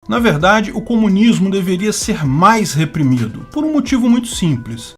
Na verdade, o comunismo deveria ser mais reprimido, por um motivo muito simples.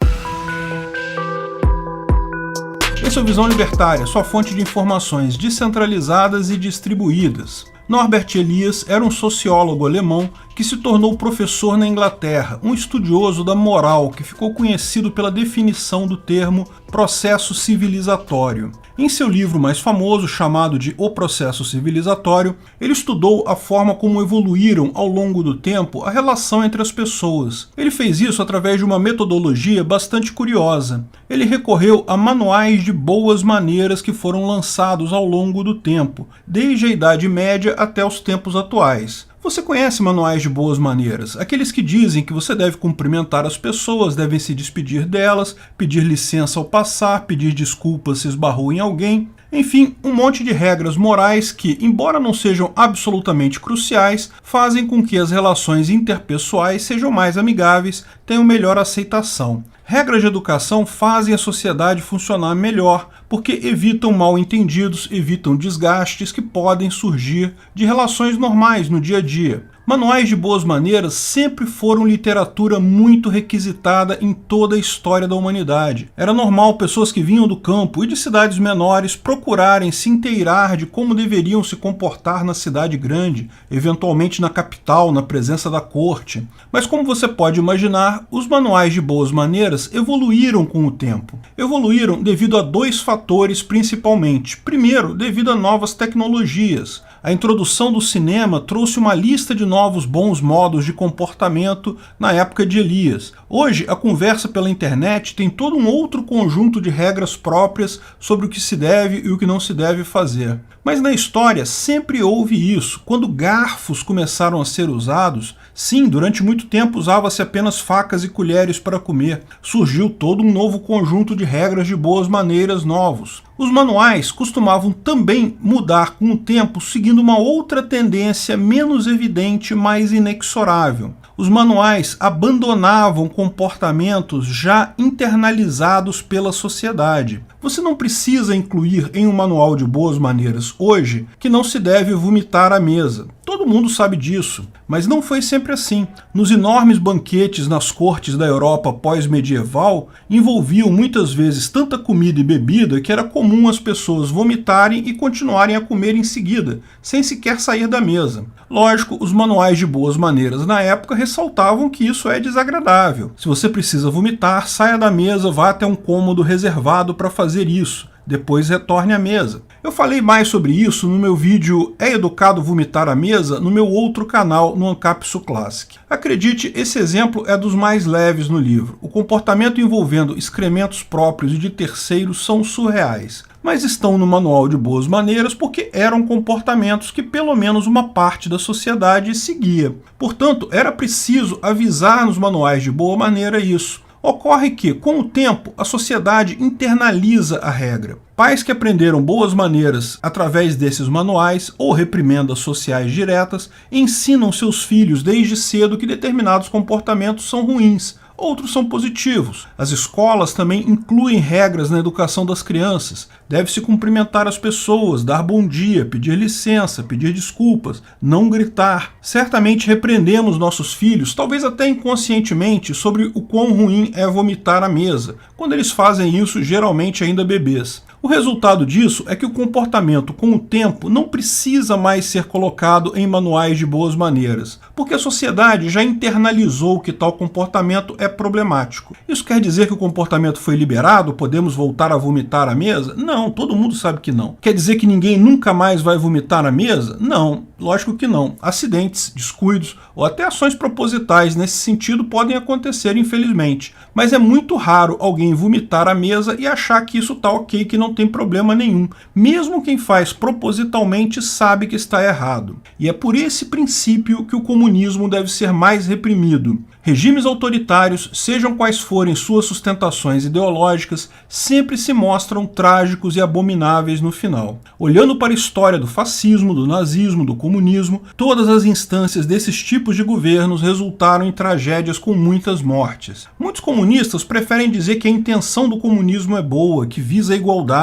Esse é o Visão Libertária, sua fonte de informações descentralizadas e distribuídas. Norbert Elias era um sociólogo alemão que se tornou professor na Inglaterra, um estudioso da moral que ficou conhecido pela definição do termo processo civilizatório. Em seu livro mais famoso, chamado de O Processo Civilizatório, ele estudou a forma como evoluíram ao longo do tempo a relação entre as pessoas. Ele fez isso através de uma metodologia bastante curiosa. Ele recorreu a manuais de boas maneiras que foram lançados ao longo do tempo, desde a Idade Média até os tempos atuais. Você conhece manuais de boas maneiras, aqueles que dizem que você deve cumprimentar as pessoas, devem se despedir delas, pedir licença ao passar, pedir desculpas se esbarrou em alguém. Enfim, um monte de regras morais que, embora não sejam absolutamente cruciais, fazem com que as relações interpessoais sejam mais amigáveis, tenham melhor aceitação. Regras de educação fazem a sociedade funcionar melhor, porque evitam mal-entendidos, evitam desgastes que podem surgir de relações normais no dia a dia. Manuais de boas maneiras sempre foram literatura muito requisitada em toda a história da humanidade. Era normal pessoas que vinham do campo e de cidades menores procurarem se inteirar de como deveriam se comportar na cidade grande, eventualmente na capital, na presença da corte. Mas como você pode imaginar, os manuais de boas maneiras evoluíram com o tempo. Evoluíram devido a dois fatores principalmente. Primeiro, devido a novas tecnologias. A introdução do cinema trouxe uma lista de novos bons modos de comportamento na época de Elias. Hoje, a conversa pela internet tem todo um outro conjunto de regras próprias sobre o que se deve e o que não se deve fazer. Mas na história sempre houve isso. Quando garfos começaram a ser usados, sim, durante muito tempo usava-se apenas facas e colheres para comer. Surgiu todo um novo conjunto de regras de boas maneiras novos. Os manuais costumavam também mudar com o tempo, seguindo uma outra tendência menos evidente, mas inexorável. Os manuais abandonavam comportamentos já internalizados pela sociedade. Você não precisa incluir em um manual de boas maneiras hoje que não se deve vomitar à mesa. Todo mundo sabe disso, mas não foi sempre assim. Nos enormes banquetes nas cortes da Europa pós-medieval, envolviam muitas vezes tanta comida e bebida que era comum as pessoas vomitarem e continuarem a comer em seguida, sem sequer sair da mesa. Lógico, os manuais de boas maneiras na época ressaltavam que isso é desagradável. Se você precisa vomitar, saia da mesa, vá até um cômodo reservado para fazer isso. Depois retorne à mesa. Eu falei mais sobre isso no meu vídeo É Educado Vomitar à Mesa, no meu outro canal, no Ancapsu Classic. Acredite, esse exemplo é dos mais leves no livro. O comportamento envolvendo excrementos próprios e de terceiros são surreais, mas estão no manual de boas maneiras porque eram comportamentos que pelo menos uma parte da sociedade seguia. Portanto, era preciso avisar nos manuais de boa maneira isso. Ocorre que, com o tempo, a sociedade internaliza a regra. Pais que aprenderam boas maneiras através desses manuais ou reprimendas sociais diretas ensinam seus filhos desde cedo que determinados comportamentos são ruins. Outros são positivos. As escolas também incluem regras na educação das crianças. Deve-se cumprimentar as pessoas, dar bom dia, pedir licença, pedir desculpas, não gritar. Certamente repreendemos nossos filhos, talvez até inconscientemente, sobre o quão ruim é vomitar à mesa, quando eles fazem isso geralmente ainda bebês. O resultado disso é que o comportamento, com o tempo, não precisa mais ser colocado em manuais de boas maneiras, porque a sociedade já internalizou que tal comportamento é problemático. Isso quer dizer que o comportamento foi liberado? Podemos voltar a vomitar à mesa? Não, todo mundo sabe que não. Quer dizer que ninguém nunca mais vai vomitar à mesa? Não, lógico que não. Acidentes, descuidos ou até ações propositais nesse sentido podem acontecer, infelizmente. Mas é muito raro alguém vomitar à mesa e achar que isso está ok, que não tem problema nenhum. Mesmo quem faz propositalmente sabe que está errado. E é por esse princípio que o comunismo deve ser mais reprimido. Regimes autoritários, sejam quais forem suas sustentações ideológicas, sempre se mostram trágicos e abomináveis no final. Olhando para a história do fascismo, do nazismo, do comunismo, todas as instâncias desses tipos de governos resultaram em tragédias com muitas mortes. Muitos comunistas preferem dizer que a intenção do comunismo é boa, que visa a igualdade,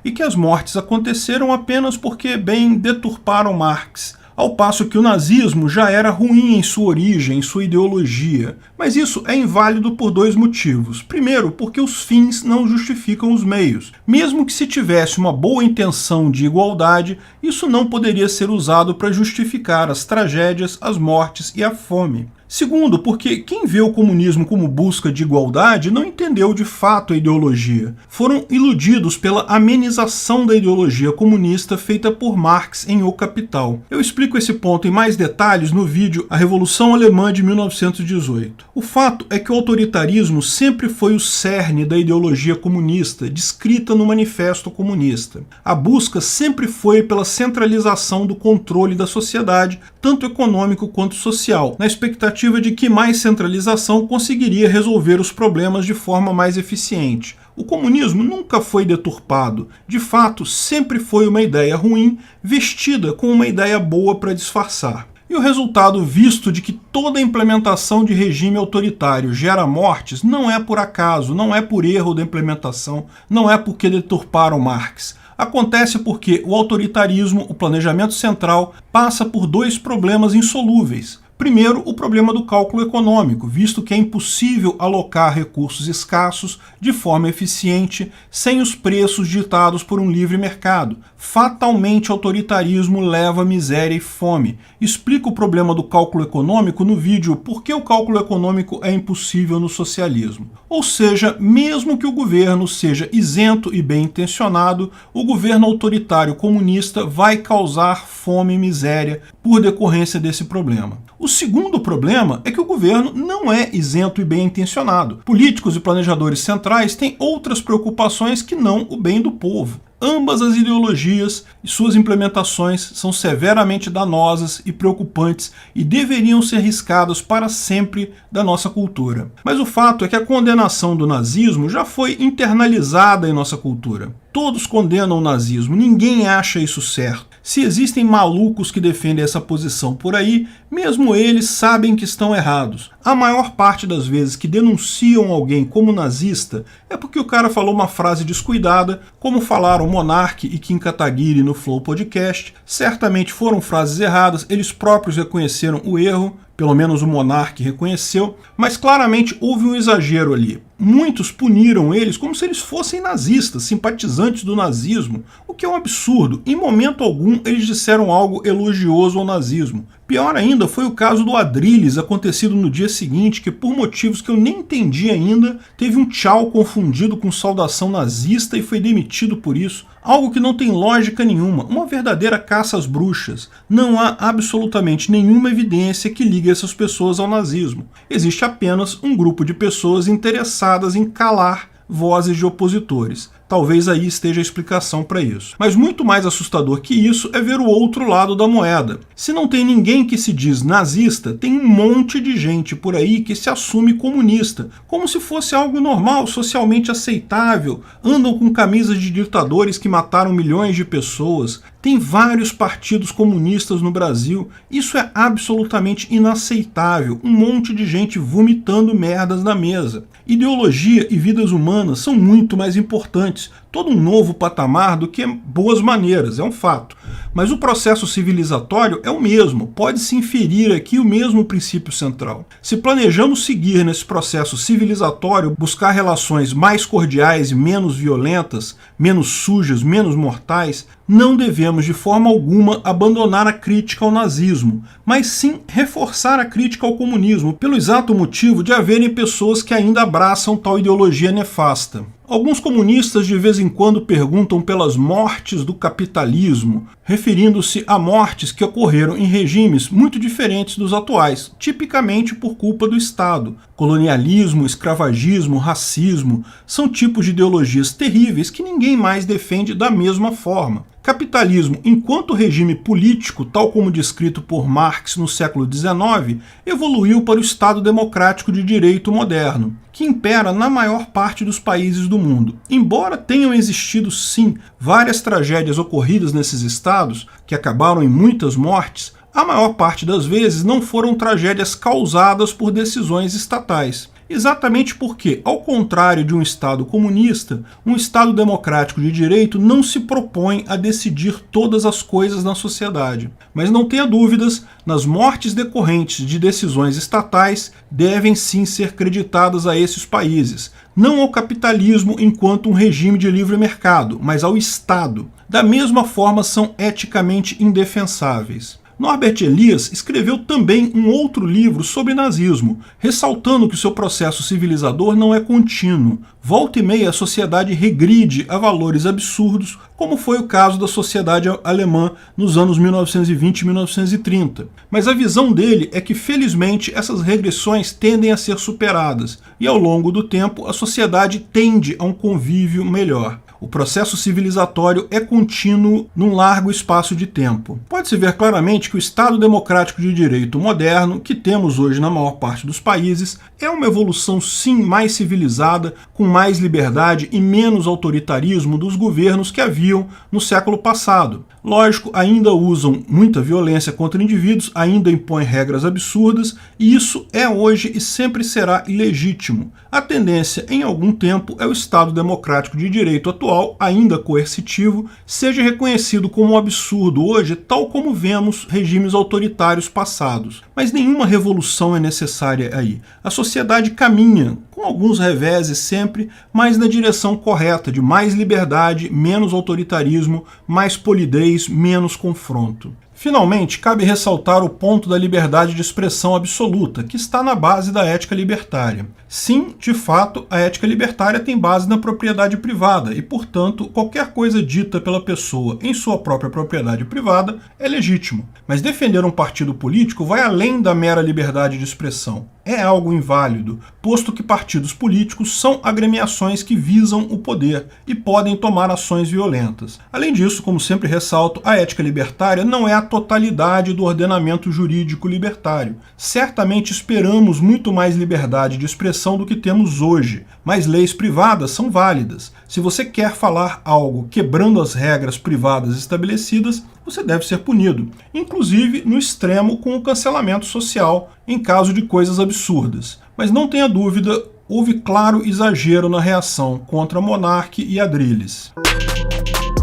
e que as mortes aconteceram apenas porque, bem, deturparam Marx. ao passo que o nazismo já era ruim em sua origem, em sua ideologia. Mas isso é inválido por dois motivos. Primeiro, porque os fins não justificam os meios. Mesmo que se tivesse uma boa intenção de igualdade, isso não poderia ser usado para justificar as tragédias, as mortes e a fome. Segundo, porque quem vê o comunismo como busca de igualdade não entendeu de fato a ideologia. Foram iludidos pela amenização da ideologia comunista feita por Marx em O Capital. Eu explico esse ponto em mais detalhes no vídeo A Revolução Alemã de 1918. O fato é que o autoritarismo sempre foi o cerne da ideologia comunista, descrita no Manifesto Comunista. A busca sempre foi pela centralização do controle da sociedade, tanto econômico quanto social, na expectativa de que mais centralização conseguiria resolver os problemas de forma mais eficiente. O comunismo nunca foi deturpado. De fato, sempre foi uma ideia ruim, vestida com uma ideia boa para disfarçar. E o resultado visto de que toda implementação de regime autoritário gera mortes não é por acaso, não é por erro da implementação, não é porque deturparam Marx. Acontece porque o autoritarismo, o planejamento central, passa por dois problemas insolúveis. Primeiro, o problema do cálculo econômico, visto que é impossível alocar recursos escassos de forma eficiente sem os preços ditados por um livre mercado. Fatalmente, autoritarismo leva a miséria e fome. Explico o problema do cálculo econômico no vídeo Por que o cálculo econômico é impossível no socialismo. Ou seja, mesmo que o governo seja isento e bem intencionado, o governo autoritário comunista vai causar fome e miséria por decorrência desse problema. O segundo problema é que o governo não é isento e bem intencionado. Políticos e planejadores centrais têm outras preocupações que não o bem do povo. Ambas as ideologias e suas implementações são severamente danosas e preocupantes e deveriam ser riscadas para sempre da nossa cultura. Mas o fato é que a condenação do nazismo já foi internalizada em nossa cultura. Todos condenam o nazismo, ninguém acha isso certo. Se existem malucos que defendem essa posição por aí, mesmo eles sabem que estão errados. A maior parte das vezes que denunciam alguém como nazista é porque o cara falou uma frase descuidada, como falaram Monark e Kim Kataguiri no Flow Podcast. Certamente foram frases erradas, eles próprios reconheceram o erro, pelo menos o Monark reconheceu, mas claramente houve um exagero ali. Muitos puniram eles como se eles fossem nazistas, simpatizantes do nazismo, o que é um absurdo. Em momento algum eles disseram algo elogioso ao nazismo. Pior ainda foi o caso do Adrilles, acontecido no dia seguinte, que por motivos que eu nem entendi ainda, teve um tchau confundido com saudação nazista e foi demitido por isso. Algo que não tem lógica nenhuma, uma verdadeira caça às bruxas. Não há absolutamente nenhuma evidência que ligue essas pessoas ao nazismo. Existe apenas um grupo de pessoas interessadas em calar vozes de opositores. Talvez aí esteja a explicação para isso. Mas muito mais assustador que isso é ver o outro lado da moeda. Se não tem ninguém que se diz nazista, tem um monte de gente por aí que se assume comunista, como se fosse algo normal, socialmente aceitável, andam com camisas de ditadores que mataram milhões de pessoas. Tem vários partidos comunistas no Brasil. Isso é absolutamente inaceitável. Um monte de gente vomitando merdas na mesa. Ideologia e vidas humanas são muito mais importantes. Todo um novo patamar do que boas maneiras, é um fato. Mas o processo civilizatório é o mesmo, pode-se inferir aqui o mesmo princípio central. Se planejamos seguir nesse processo civilizatório, buscar relações mais cordiais e menos violentas, menos sujas, menos mortais, não devemos de forma alguma abandonar a crítica ao nazismo, mas sim reforçar a crítica ao comunismo, pelo exato motivo de haverem pessoas que ainda abraçam tal ideologia nefasta. Alguns comunistas de vez em quando perguntam pelas mortes do capitalismo, referindo-se a mortes que ocorreram em regimes muito diferentes dos atuais, tipicamente por culpa do Estado. Colonialismo, escravagismo, racismo são tipos de ideologias terríveis que ninguém mais defende da mesma forma. Capitalismo, enquanto regime político, tal como descrito por Marx no século XIX, evoluiu para o Estado democrático de direito moderno, que impera na maior parte dos países do mundo. Embora tenham existido, sim, várias tragédias ocorridas nesses estados, que acabaram em muitas mortes, a maior parte das vezes não foram tragédias causadas por decisões estatais. Exatamente porque, ao contrário de um Estado comunista, um Estado democrático de direito não se propõe a decidir todas as coisas na sociedade. Mas não tenha dúvidas, nas mortes decorrentes de decisões estatais devem sim ser creditadas a esses países, não ao capitalismo enquanto um regime de livre mercado, mas ao Estado. Da mesma forma, são eticamente indefensáveis. Norbert Elias escreveu também um outro livro sobre nazismo, ressaltando que o seu processo civilizador não é contínuo. Volta e meia a sociedade regride a valores absurdos, como foi o caso da sociedade alemã nos anos 1920 e 1930. Mas a visão dele é que, felizmente, essas regressões tendem a ser superadas, e ao longo do tempo a sociedade tende a um convívio melhor. O processo civilizatório é contínuo num largo espaço de tempo. Pode-se ver claramente que o Estado democrático de direito moderno, que temos hoje na maior parte dos países, é uma evolução sim mais civilizada, com mais liberdade e menos autoritarismo dos governos que haviam no século passado. Lógico, ainda usam muita violência contra indivíduos, ainda impõem regras absurdas, e isso é hoje e sempre será ilegítimo. A tendência, em algum tempo, é o Estado democrático de direito atual, ainda coercitivo, seja reconhecido como um absurdo hoje, tal como vemos regimes autoritários passados. Mas nenhuma revolução é necessária aí. A sociedade caminha, com alguns reveses sempre, mas na direção correta de mais liberdade, menos autoritarismo, mais polidez, menos confronto. Finalmente, cabe ressaltar o ponto da liberdade de expressão absoluta, que está na base da ética libertária. Sim, de fato, a ética libertária tem base na propriedade privada e, portanto, qualquer coisa dita pela pessoa em sua própria propriedade privada é legítimo. Mas defender um partido político vai além da mera liberdade de expressão. É algo inválido, posto que partidos políticos são agremiações que visam o poder e podem tomar ações violentas. Além disso, como sempre ressalto, a ética libertária não é a totalidade do ordenamento jurídico libertário. Certamente esperamos muito mais liberdade de expressão do que temos hoje, mas leis privadas são válidas. Se você quer falar algo quebrando as regras privadas estabelecidas, você deve ser punido, inclusive no extremo com o cancelamento social em caso de coisas absurdas. Mas não tenha dúvida, houve claro exagero na reação contra Monark e Adrilles.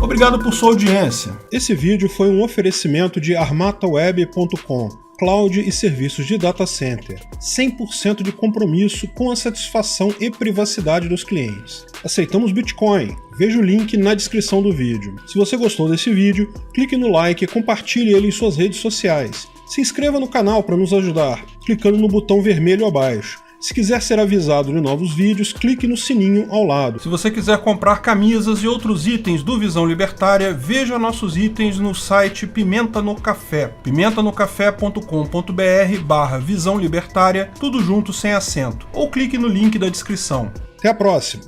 Obrigado por sua audiência. Esse vídeo foi um oferecimento de armataweb.com, cloud e serviços de data center, 100% de compromisso com a satisfação e privacidade dos clientes. Aceitamos Bitcoin. Veja o link na descrição do vídeo. Se você gostou desse vídeo, clique no like e compartilhe ele em suas redes sociais. Se inscreva no canal para nos ajudar, clicando no botão vermelho abaixo. Se quiser ser avisado de novos vídeos, clique no sininho ao lado. Se você quiser comprar camisas e outros itens do Visão Libertária, veja nossos itens no site Pimenta no Café, pimentanocafé.com.br/Visão Libertária, tudo junto sem acento, ou clique no link da descrição. Até a próxima!